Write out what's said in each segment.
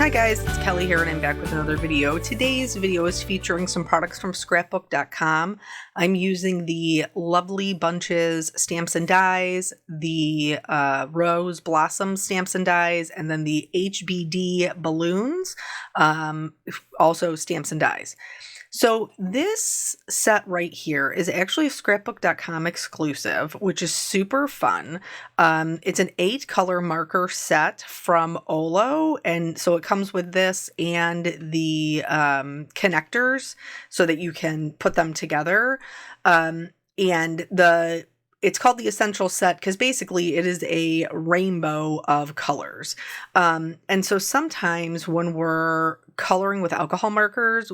Hi guys, it's Kelly here and I'm back with another video. Today's video is featuring some products from scrapbook.com. I'm using the Lovely Bunches stamps and dies, the Rose Blossom stamps and dies, and then the HBD balloons, also stamps and dies. So this set right here is actually a scrapbook.com exclusive, which is super fun. It's an 8-color marker set from Olo, and so it comes with this and the connectors so that you can put them together. It's called the Essential Set because basically it is a rainbow of colors. And so sometimes when we're coloring with alcohol markers,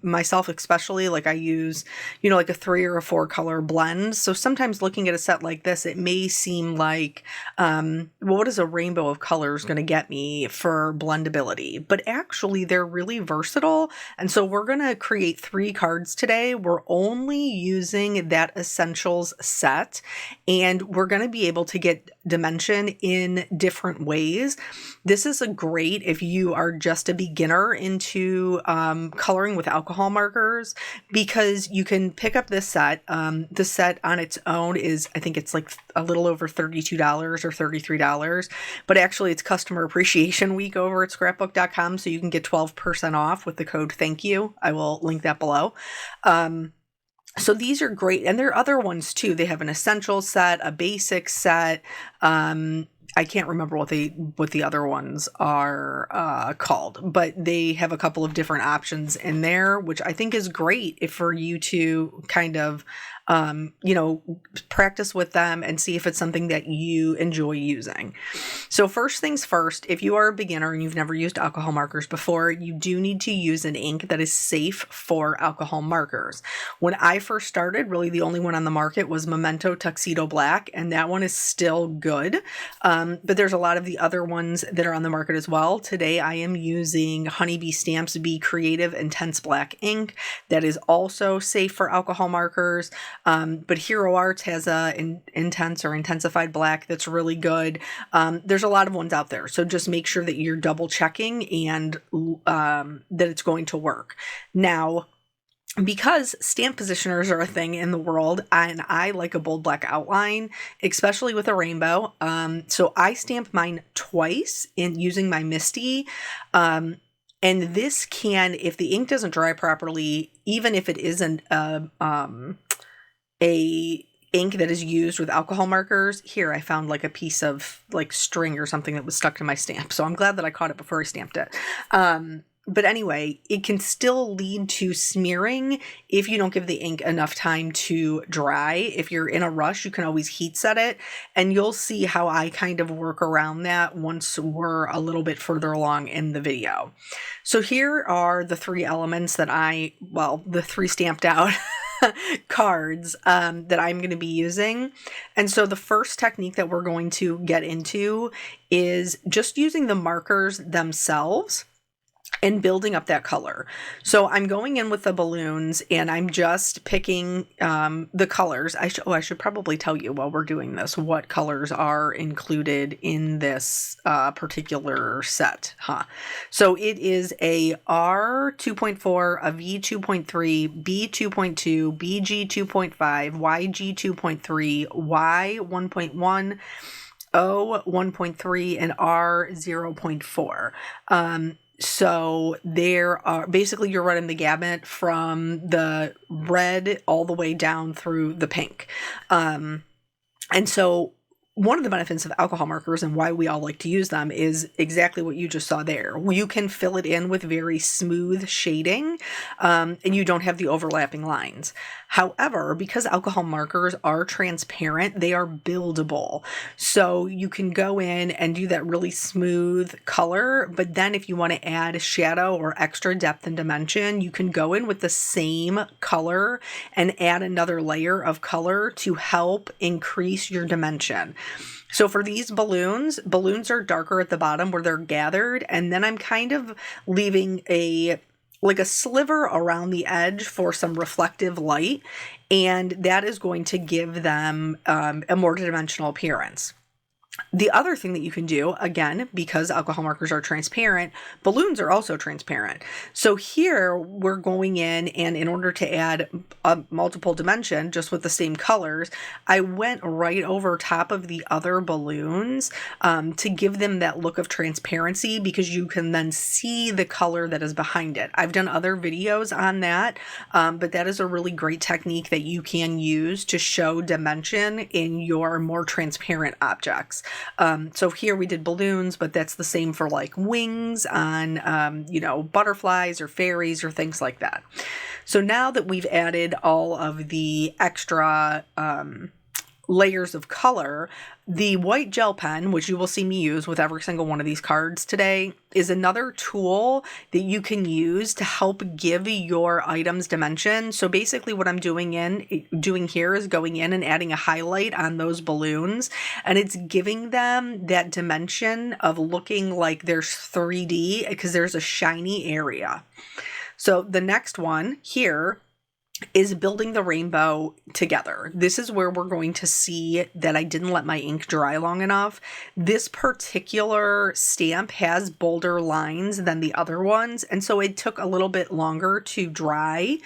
myself especially, like I use, like a 3 or a 4 color blend. So sometimes looking at a set like this, it may seem like, well, what is a rainbow of colors going to get me for blendability? But actually they're really versatile. And so we're going to create 3 cards today. We're only using that Essentials set, and we're going to be able to get dimension in different ways. This is a great if you are just a beginner into coloring with alcohol markers, because you can pick up this set. The set on its own is, I think it's like a little over $32 or $33, but actually it's Customer Appreciation Week over at scrapbook.com, so you can get 12% off with the code thank you. I will link that below. So these are great, and there are other ones too. They have an essential set, a basic set. I can't remember what the other ones are called, but they have a couple of different options in there, which I think is great if for you to kind of practice with them and see if it's something that you enjoy using. So first things first, if you are a beginner and you've never used alcohol markers before, you do need to use an ink that is safe for alcohol markers. When I first started, really the only one on the market was Memento Tuxedo Black, and that one is still good. But there's a lot of the other ones that are on the market as well. Today I am using Honeybee Stamps Be Creative Intense Black ink that is also safe for alcohol markers. But Hero Arts has a intense or intensified black that's really good. There's a lot of ones out there, so just make sure that you're double checking and that it's going to work. Now, because stamp positioners are a thing in the world, and I like a bold black outline, especially with a rainbow. So I stamp mine twice in using my Misty. And this can, if the ink doesn't dry properly, even if it isn't a ink that is used with alcohol markers. Here I found like a piece of like string or something that was stuck to my stamp, so I'm glad that I caught it before I stamped it. But anyway, it can still lead to smearing if you don't give the ink enough time to dry. If you're in a rush, you can always heat set it, and you'll see how I kind of work around that once we're a little bit further along in the video. So here are the 3 elements that the 3 stamped out cards that I'm going to be using. And so the first technique that we're going to get into is just using the markers themselves and building up that color. So I'm going in with the balloons and I'm just picking the colors. I should probably tell you while we're doing this what colors are included in this particular set, So it is a R 2.4, a V 2.3, B 2.2, BG 2.5, YG 2.3, Y 1.1, O 1.3, and R 0.4. So there are basically, you're running the gamut from the red all the way down through the pink. And so one of the benefits of alcohol markers and why we all like to use them is exactly what you just saw there. You can fill it in with very smooth shading, and you don't have the overlapping lines. However, because alcohol markers are transparent, they are buildable. So you can go in and do that really smooth color, but then if you want to add shadow or extra depth and dimension, you can go in with the same color and add another layer of color to help increase your dimension. So for these balloons are darker at the bottom where they're gathered, and then I'm kind of leaving a sliver around the edge for some reflective light, and that is going to give them a more dimensional appearance. The other thing that you can do, again, because alcohol markers are transparent, balloons are also transparent. So here we're going in order to add a multiple dimension just with the same colors, I went right over top of the other balloons to give them that look of transparency, because you can then see the color that is behind it. I've done other videos on that, but that is a really great technique that you can use to show dimension in your more transparent objects. So here we did balloons, but that's the same for like wings on, butterflies or fairies or things like that. So now that we've added all of the extra layers of color, the white gel pen, which you will see me use with every single one of these cards today, is another tool that you can use to help give your items dimension. So basically what I'm doing here is going in and adding a highlight on those balloons, and it's giving them that dimension of looking like there's 3D because there's a shiny area. So the next one here is building the rainbow together. This is where we're going to see that I didn't let my ink dry long enough. This particular stamp has bolder lines than the other ones, and so it took a little bit longer to dry.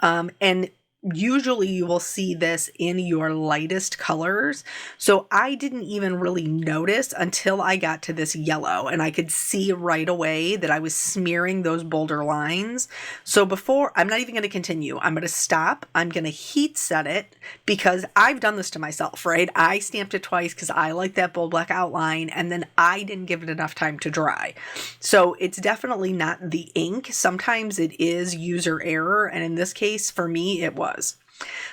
And usually you will see this in your lightest colors. So I didn't even really notice until I got to this yellow, and I could see right away that I was smearing those bolder lines. So I'm not even going to continue. I'm going to stop. I'm going to heat set it because I've done this to myself, right? I stamped it twice because I like that bold black outline, and then I didn't give it enough time to dry. So it's definitely not the ink. Sometimes it is user error, and in this case, for me, it was.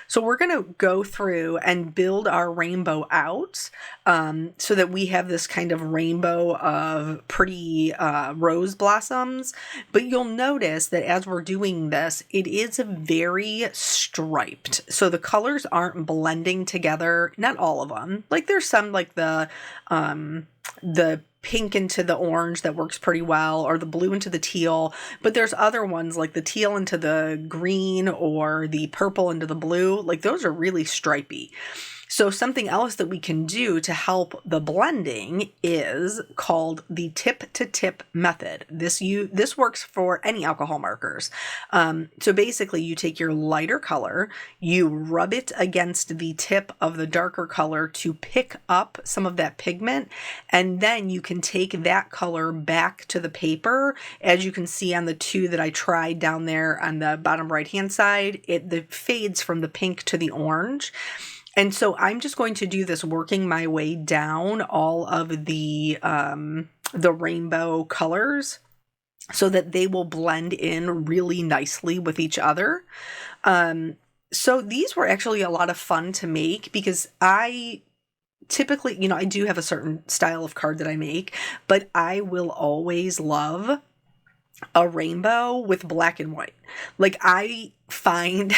So we're going to go through and build our rainbow out so that we have this kind of rainbow of pretty rose blossoms. But you'll notice that as we're doing this, it is very striped. So the colors aren't blending together. Not all of them. Like there's some like the pink into the orange that works pretty well, or the blue into the teal, but there's other ones like the teal into the green or the purple into the blue. Like those are really stripy. So something else that we can do to help the blending is called the tip-to-tip method. This works for any alcohol markers. So basically you take your lighter color, you rub it against the tip of the darker color to pick up some of that pigment, and then you can take that color back to the paper. As you can see on the two that I tried down there on the bottom right-hand side, it fades from the pink to the orange. And so I'm just going to do this working my way down all of the rainbow colors so that they will blend in really nicely with each other. So these were actually a lot of fun to make because I typically, I do have a certain style of card that I make, but I will always love a rainbow with black and white. Like I find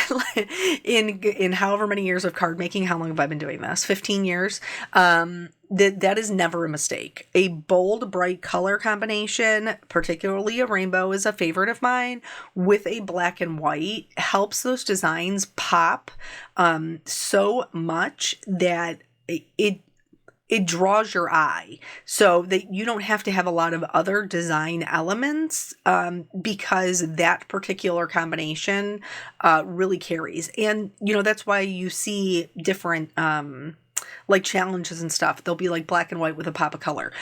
in however many years of card making, how long have I been doing this? 15 years. That is never a mistake. A bold, bright color combination, particularly a rainbow, is a favorite of mine, with a black and white helps those designs pop so much that it draws your eye, so that you don't have to have a lot of other design elements because that particular combination really carries. And, that's why you see different like challenges and stuff. They'll be like black and white with a pop of color.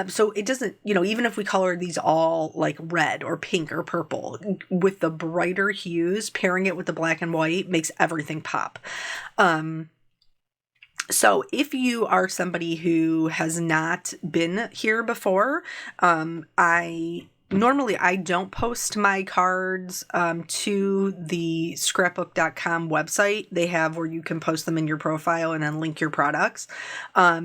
So it doesn't, even if we color these all like red or pink or purple, with the brighter hues, pairing it with the black and white makes everything pop. So if you are somebody who has not been here before, I don't post my cards to the scrapbook.com website. They have where you can post them in your profile and then link your products.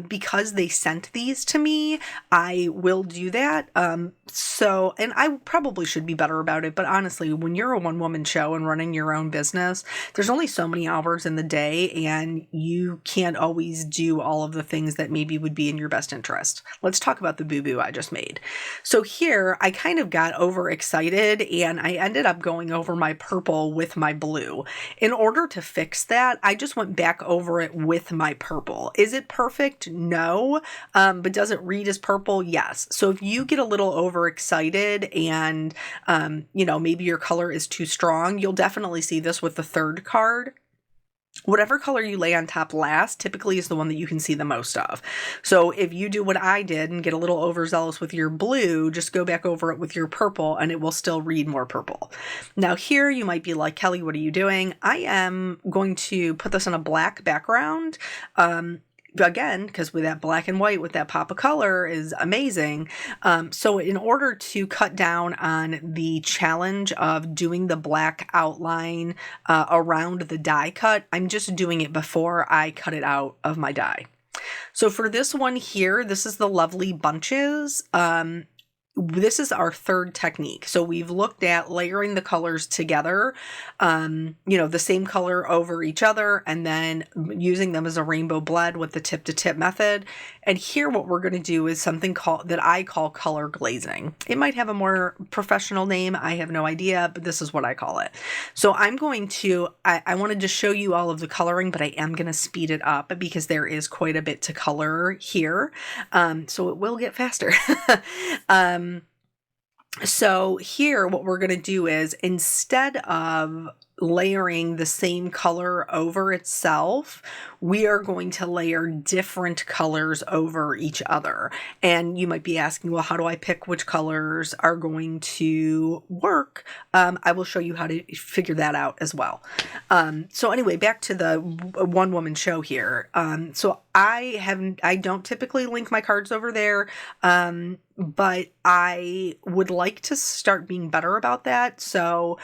Because they sent these to me, I will do that. And I probably should be better about it, but honestly, when you're a one-woman show and running your own business, there's only so many hours in the day, and you can't always do all of the things that maybe would be in your best interest. Let's talk about the boo-boo I just made. So here, I kind kind of got overexcited and I ended up going over my purple with my blue. In order to fix that, I just went back over it with my purple. Is it perfect? No. But does it read as purple? Yes. So if you get a little overexcited and, maybe your color is too strong, you'll definitely see this with the third card. Whatever color you lay on top last typically is the one that you can see the most of. So if you do what I did and get a little overzealous with your blue, just go back over it with your purple and it will still read more purple. Now here you might be like, Kelly, what are you doing? I am going to put this on a black background. Again, because with that black and white, with that pop of color is amazing. So in order to cut down on the challenge of doing the black outline around the die cut, I'm just doing it before I cut it out of my die. So for this one here, this is the Lovely Bunches. This is our third technique. So we've looked at layering the colors together, the same color over each other, and then using them as a rainbow blend with the tip to tip method. And here what we're going to do is something that I call color glazing. It might have a more professional name. I have no idea, but this is what I call it. So I'm going to, I wanted to show you all of the coloring, but I am going to speed it up because there is quite a bit to color here. So it will get faster. So here what we're going to do is, instead of layering the same color over itself, we are going to layer different colors over each other. And you might be asking, well, how do I pick which colors are going to work? I will show you how to figure that out as well. So anyway, back to the one woman show here. So I don't typically link my cards over there. But I would like to start being better about that. So,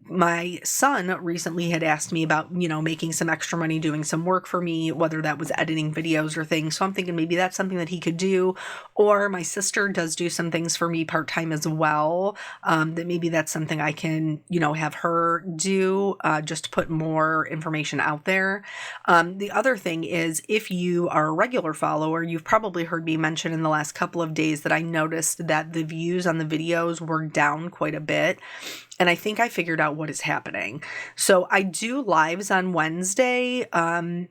my son recently had asked me about, making some extra money doing some work for me, whether that was editing videos or things. So I'm thinking maybe that's something that he could do. Or my sister does do some things for me part-time as well. That maybe that's something I can, have her do, just to put more information out there. The other thing is, if you are a regular follower, you've probably heard me mention in the last couple of days that I noticed that the views on the videos were down quite a bit. And I think I figured out what is happening. So I do lives on Wednesday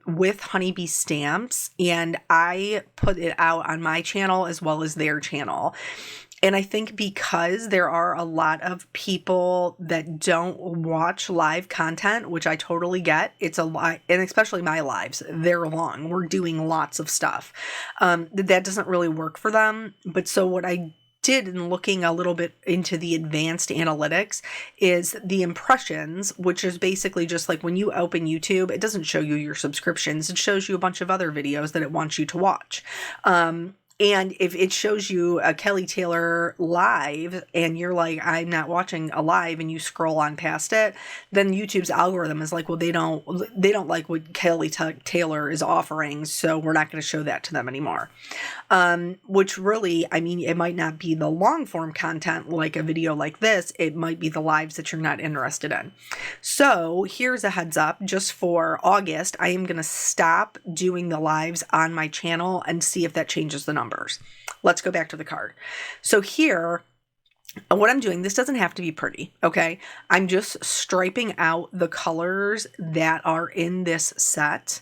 with Honeybee Stamps, and I put it out on my channel as well as their channel. And I think because there are a lot of people that don't watch live content, which I totally get, it's a lot, and especially my lives, they're long. We're doing lots of stuff. That doesn't really work for them. But so what I did in looking a little bit into the advanced analytics is the impressions, which is basically just like when you open YouTube, it doesn't show you your subscriptions. It shows you a bunch of other videos that it wants you to watch. And if it shows you a Kelly Taylor live and you're like, I'm not watching a live, and you scroll on past it, then YouTube's algorithm is like, well, they don't like what Kelly Taylor is offering, so we're not going to show that to them anymore. Which really, I mean, it might not be the long form content like a video like this. It might be the lives that you're not interested in. So here's a heads up, just for August, I am going to stop doing the lives on my channel and see if that changes the numbers. Let's go back to the card. So here, what I'm doing, this doesn't have to be pretty, okay? I'm just striping out the colors that are in this set.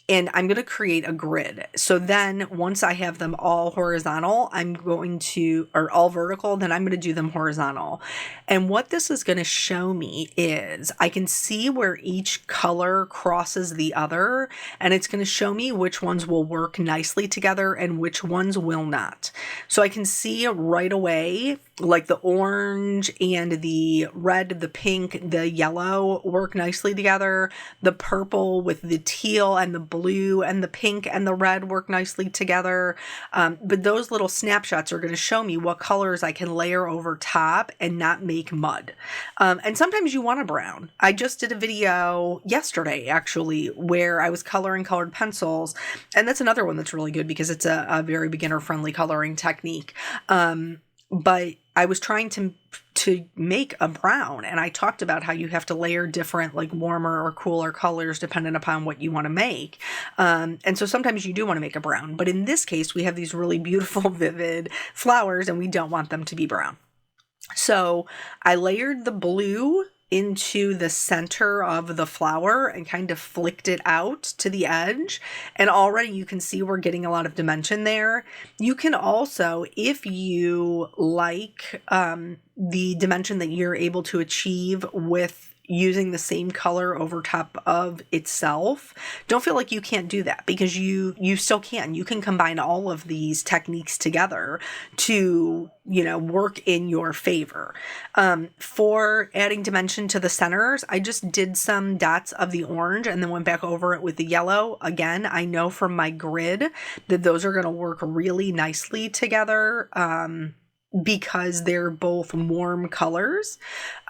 And I'm going to create a grid. So then once I have them all horizontal, or all vertical, then I'm going to do them horizontal. And what this is going to show me is I can see where each color crosses the other, and it's going to show me which ones will work nicely together and which ones will not. So I can see right away, like the orange and the red, the pink, the yellow work nicely together. The purple with the teal and the blue and the pink and the red work nicely together. But those little snapshots are going to show me what colors I can layer over top and not make mud. And sometimes you want a brown. I just did a video yesterday, actually, where I was coloring colored pencils. And that's another one that's really good because it's a very beginner-friendly coloring technique. But I was trying to make a brown, and I talked about how you have to layer different like warmer or cooler colors depending upon what you want to make. And so sometimes you do want to make a brown, but in this case we have these really beautiful vivid flowers and we don't want them to be brown. So I layered the blue into the center of the flower and kind of flicked it out to the edge. And already you can see we're getting a lot of dimension there. You can also, if you like the dimension that you're able to achieve with using the same color over top of itself, don't feel like you can't do that, because you still can. You can combine all of these techniques together to, work in your favor. For adding dimension to the centers, I just did some dots of the orange and then went back over it with the yellow. Again, I know from my grid that those are going to work really nicely together. Because they're both warm colors.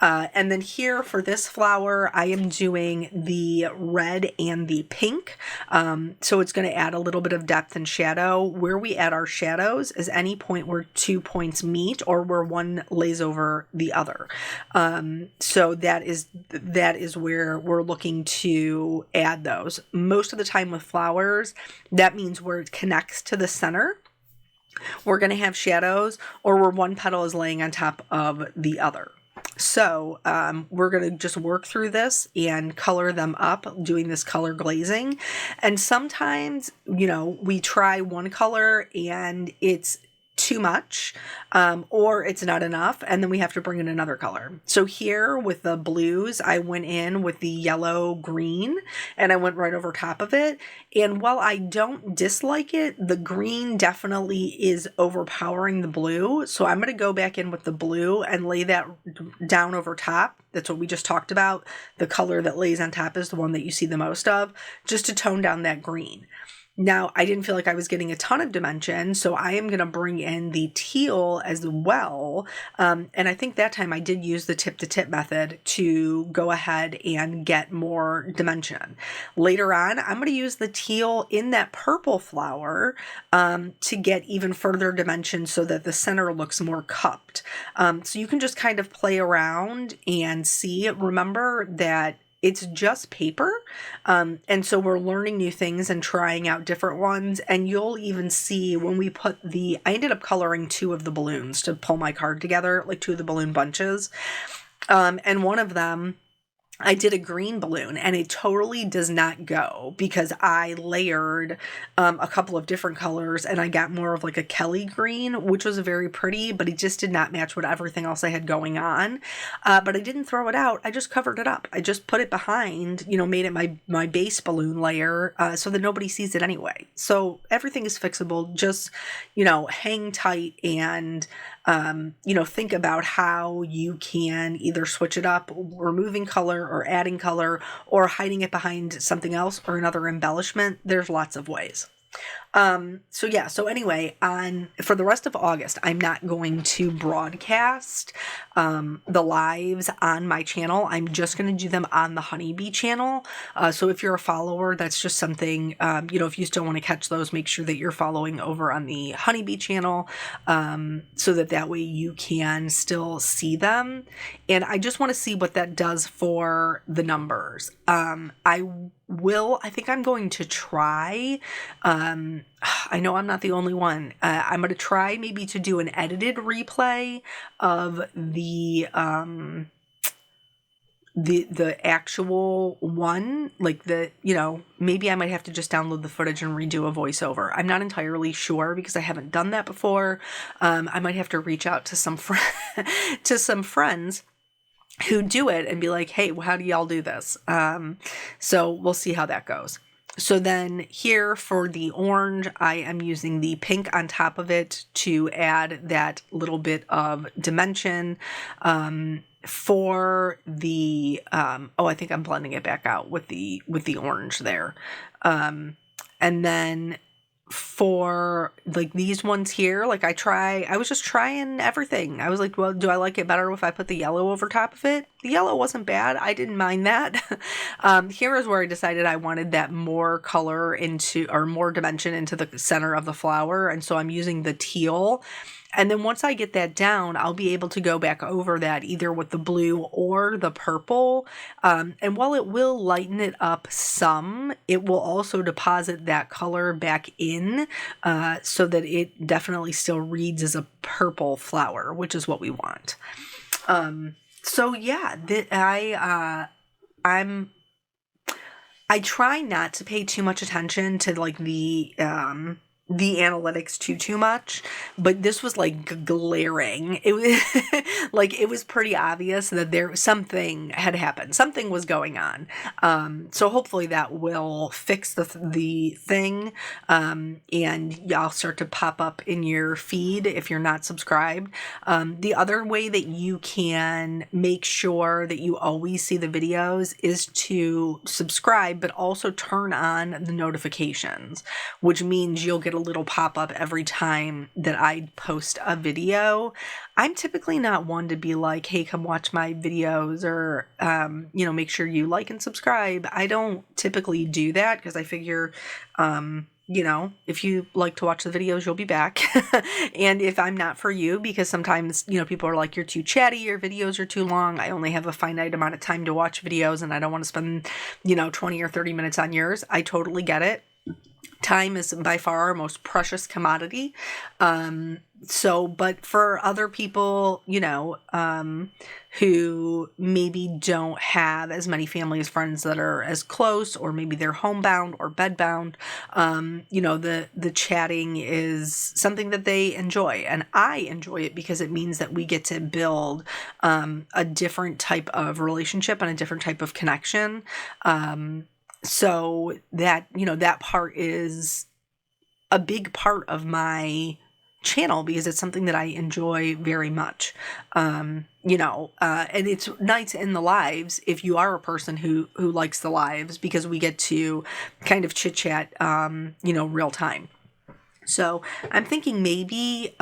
And then here for this flower, I am doing the red and the pink. So it's going to add a little bit of depth and shadow. Where we add our shadows is any point where 2 points meet or where one lays over the other. So that is where we're looking to add those. Most of the time with flowers, that means where it connects to the center, we're going to have shadows, or where one petal is laying on top of the other. So we're going to just work through this and color them up, doing this color glazing. And sometimes, we try one color and it's too much, or it's not enough, and then we have to bring in another color. So here with the blues, I went in with the yellow green and I went right over top of it. And while I don't dislike it, the green definitely is overpowering the blue. So I'm going to go back in with the blue and lay that down over top. That's what we just talked about. The color that lays on top is the one that you see the most of, just to tone down that green. Now, I didn't feel like I was getting a ton of dimension, so I am going to bring in the teal as well. And I think that time I did use the tip-to-tip method to go ahead and get more dimension. Later on, I'm going to use the teal in that purple flower to get even further dimension so that the center looks more cupped. So you can just kind of play around and see. Remember that it's just paper. And so we're learning new things and trying out different ones. And you'll even see when we put I ended up coloring 2 of the balloons to pull my card together, like 2 of the balloon bunches. And one of them, I did a green balloon and it totally does not go because I layered a couple of different colors and I got more of like a Kelly green, which was very pretty, but it just did not match with everything else I had going on. But I didn't throw it out. I just covered it up. I just put it behind, made it my base balloon layer so that nobody sees it anyway. So everything is fixable. Just, hang tight and think about how you can either switch it up, removing color or adding color or hiding it behind something else or another embellishment. There's lots of ways. So anyway, for the rest of August, I'm not going to broadcast the lives on my channel. I'm just going to do them on the Honeybee channel. So if you're a follower, that's just something, if you still want to catch those, make sure that you're following over on the Honeybee channel, so that way you can still see them. And I just want to see what that does for the numbers. I think I'm going to try, I know I'm not the only one. I'm going to try maybe to do an edited replay of the actual one, like maybe I might have to just download the footage and redo a voiceover. I'm not entirely sure because I haven't done that before. I might have to reach out to some friends who do it and be like, hey, how do y'all do this? So we'll see how that goes. So then here for the orange, I am using the pink on top of it to add that little bit of dimension. For the, I think I'm blending it back out with the orange there. And then for like these ones here, like I was just trying everything. I was like, well, do I like it better if I put the yellow over top of it? The yellow wasn't bad. I didn't mind that. Here is where I decided I wanted that more color or more dimension into the center of the flower. And so I'm using the teal And then once I get that down, I'll be able to go back over that either with the blue or the purple. And while it will lighten it up some, it will also deposit that color back in so that it definitely still reads as a purple flower, which is what we want. So yeah, I try not to pay too much attention to like the analytics too much, but this was like glaring. It was like it was pretty obvious that there something had happened. Something was going on. So hopefully that will fix the thing, and I'll start to pop up in your feed if you're not subscribed. The other way that you can make sure that you always see the videos is to subscribe, but also turn on the notifications, which means you'll get a little pop-up every time that I post a video. I'm typically not one to be like, hey, come watch my videos, or make sure you like and subscribe. I don't typically do that because I figure if you like to watch the videos, you'll be back. And if I'm not for you, because sometimes, people are like, you're too chatty, your videos are too long. I only have a finite amount of time to watch videos and I don't want to spend, 20 or 30 minutes on yours. I totally get it. Time is by far our most precious commodity. But for other people, who maybe don't have as many family as friends that are as close, or maybe they're homebound or bedbound, the chatting is something that they enjoy. And I enjoy it because it means that we get to build a different type of relationship and a different type of connection. So that, that part is a big part of my channel because it's something that I enjoy very much. And it's nice in the lives if you are a person who likes the lives, because we get to kind of chit chat, real time. So I'm thinking maybe,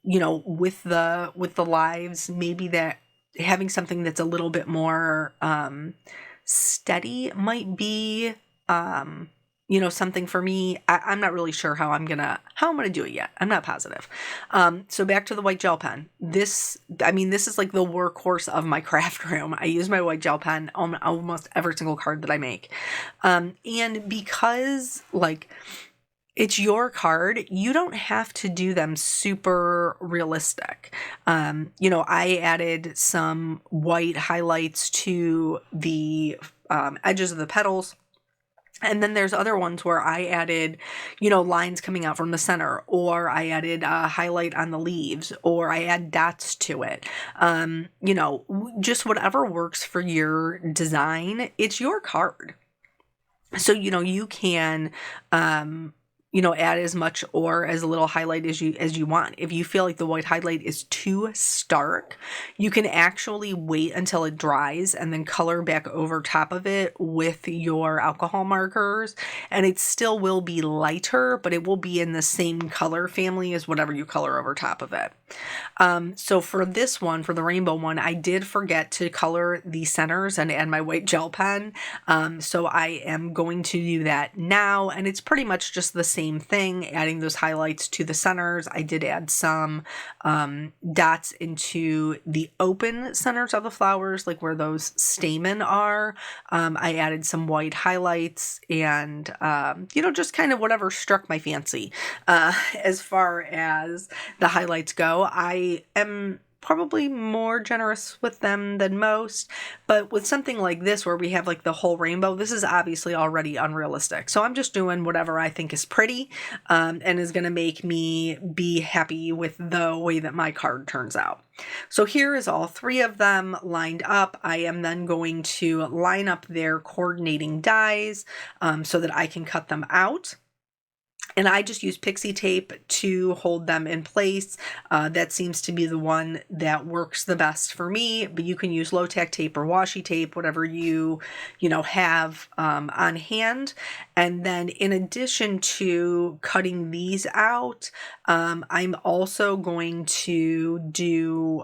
with the lives, maybe that having something that's a little bit more, steady might be, something for me. I'm not really sure how I'm gonna do it yet. I'm not positive. So back to the white gel pen. This is like the workhorse of my craft room. I use my white gel pen on almost every single card that I make. And because it's your card, you don't have to do them super realistic. I added some white highlights to the edges of the petals. And then there's other ones where I added, lines coming out from the center, or I added a highlight on the leaves, or I add dots to it. Just whatever works for your design. It's your card. So, you can, add as much or as little highlight as you want. If you feel like the white highlight is too stark, you can actually wait until it dries and then color back over top of it with your alcohol markers, and it still will be lighter, but it will be in the same color family as whatever you color over top of it. So for this one, for the rainbow one, I did forget to color the centers and add my white gel pen. So I am going to do that now, and it's pretty much just the same thing, adding those highlights to the centers. I did add some dots into the open centers of the flowers, like where those stamen are. I added some white highlights and, just kind of whatever struck my fancy. As far as the highlights go, I am probably more generous with them than most, but with something like this where we have like the whole rainbow, this is obviously already unrealistic. So I'm just doing whatever I think is pretty, and is going to make me be happy with the way that my card turns out. So here is all three of them lined up. I am then going to line up their coordinating dies, so that I can cut them out. And I just use pixie tape to hold them in place. That seems to be the one that works the best for me, but you can use low-tack tape or washi tape, whatever you have on hand. And then in addition to cutting these out, I'm also going to do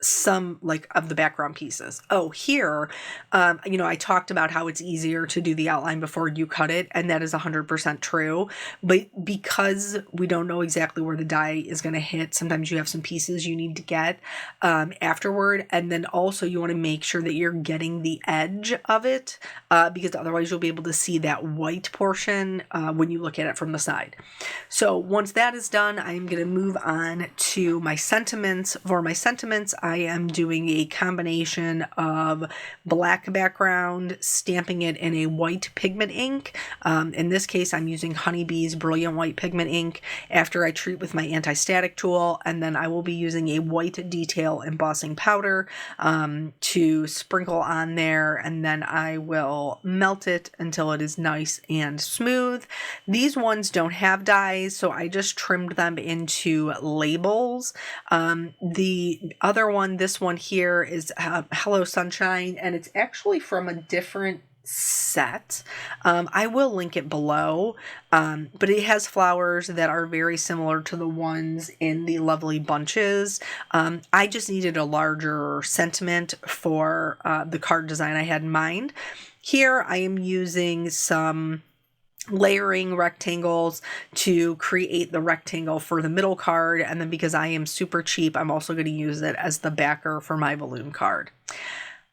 some like of the background pieces. Oh, here, I talked about how it's easier to do the outline before you cut it, and that is 100% true. But because we don't know exactly where the die is going to hit, sometimes you have some pieces you need to get afterward, and then also you want to make sure that you're getting the edge of it, because otherwise you'll be able to see that white portion when you look at it from the side. So once that is done, I'm going to move on to my sentiments. For my sentiments, I am doing a combination of black background, stamping it in a white pigment ink. In this case, I'm using Honeybee's Brilliant White Pigment Ink after I treat with my anti-static tool, and then I will be using a white detail embossing powder to sprinkle on there, and then I will melt it until it is nice and smooth. These ones don't have dies, so I just trimmed them into labels. The other one, this one here, is Hello Sunshine, and it's actually from a different set. I will link it below, but it has flowers that are very similar to the ones in the Lovely Bunches. I just needed a larger sentiment for the card design I had in mind. Here I am using some layering rectangles to create the rectangle for the middle card, and then because I am super cheap, I'm also going to use it as the backer for my balloon card.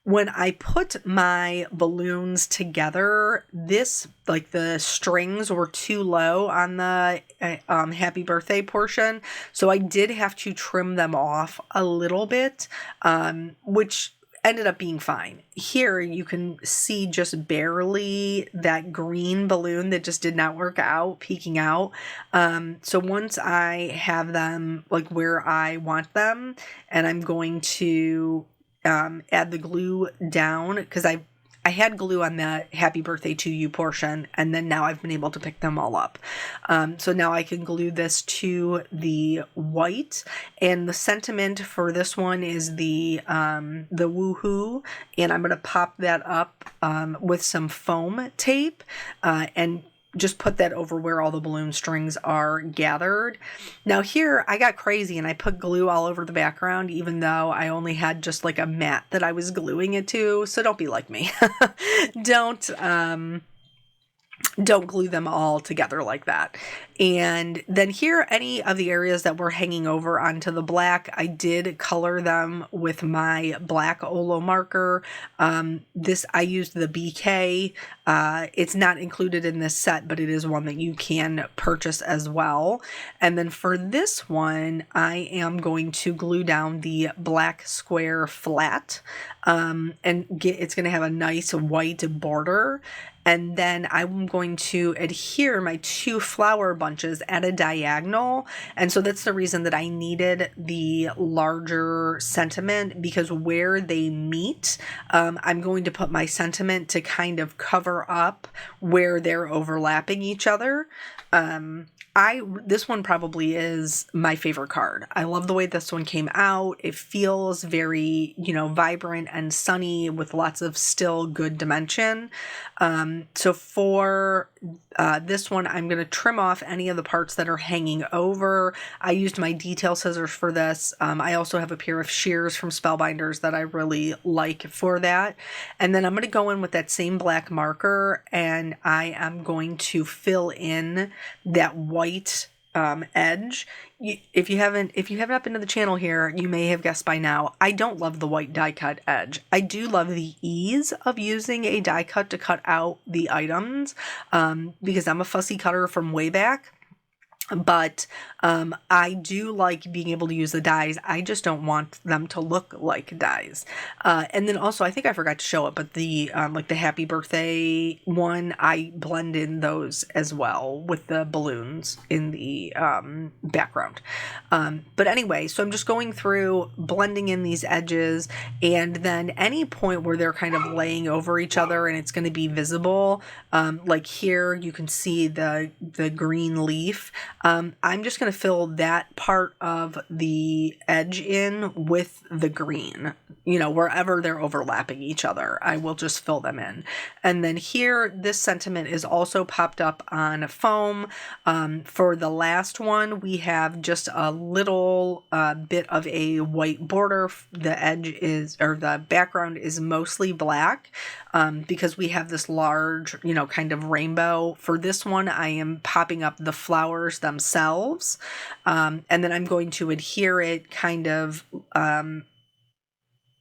When I put my balloons together, the strings were too low on the happy birthday portion, so I did have to trim them off a little bit, which ended up being fine. Here you can see just barely that green balloon that just did not work out, peeking out. So once I have them like where I want them, and I'm going to add the glue down, because I had glue on the happy birthday to you portion, and then now I've been able to pick them all up. So now I can glue this to the white, and the sentiment for this one is the woohoo, and I'm going to pop that up with some foam tape and just put that over where all the balloon strings are gathered. Now here I got crazy and I put glue all over the background, even though I only had just like a mat that I was gluing it to. So don't be like me. Don't glue them all together like that. And then here, any of the areas that were hanging over onto the black, I did color them with my black Olo marker. I used the BK. It's not included in this set, but it is one that you can purchase as well. And then for this one, I am going to glue down the black square flat, it's going to have a nice white border. And then I'm going to adhere my two flower bunches at a diagonal. And so that's the reason that I needed the larger sentiment, because where they meet, I'm going to put my sentiment to kind of cover up where they're overlapping each other. This one probably is my favorite card. I love the way this one came out. It feels very, vibrant and sunny with lots of still good dimension. So for this one, I'm going to trim off any of the parts that are hanging over. I used my detail scissors for this. I also have a pair of shears from Spellbinders that I really like for that. And then I'm going to go in with that same black marker, and I am going to fill in that white edge. If you haven't been to the channel here, you may have guessed by now, I don't love the white die cut edge. I do love the ease of using a die cut to cut out the items, because I'm a fussy cutter from way back. But I do like being able to use the dies. I just don't want them to look like dies. And then also, I think I forgot to show it, but the like the happy birthday one, I blend in those as well with the balloons in the background. But anyway, so I'm just going through blending in these edges, and then any point where they're kind of laying over each other and it's going to be visible, like here you can see the green leaf. I'm just going to fill that part of the edge in with the green, wherever they're overlapping each other. I will just fill them in. And then here, this sentiment is also popped up on foam. For the last one, we have just a little bit of a white border. The edge is, or the background is mostly black because we have this large, kind of rainbow. For this one, I am popping up the flowers themselves. And then I'm going to adhere it kind of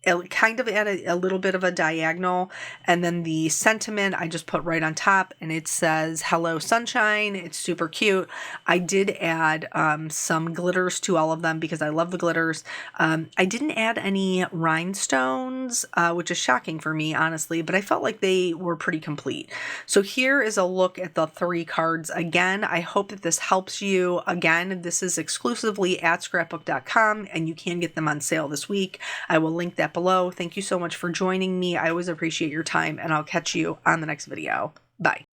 at a little bit of a diagonal, and then the sentiment I just put right on top, and it says hello sunshine. It's super cute. I did add some glitters to all of them because I love the glitters. I didn't add any rhinestones, which is shocking for me, honestly, but I felt like they were pretty complete. So here is a look at the 3 cards again. I hope that this helps you. Again, this is exclusively at scrapbook.com, and you can get them on sale this week. I will link that below. Thank you so much for joining me. I always appreciate your time, and I'll catch you on the next video. Bye.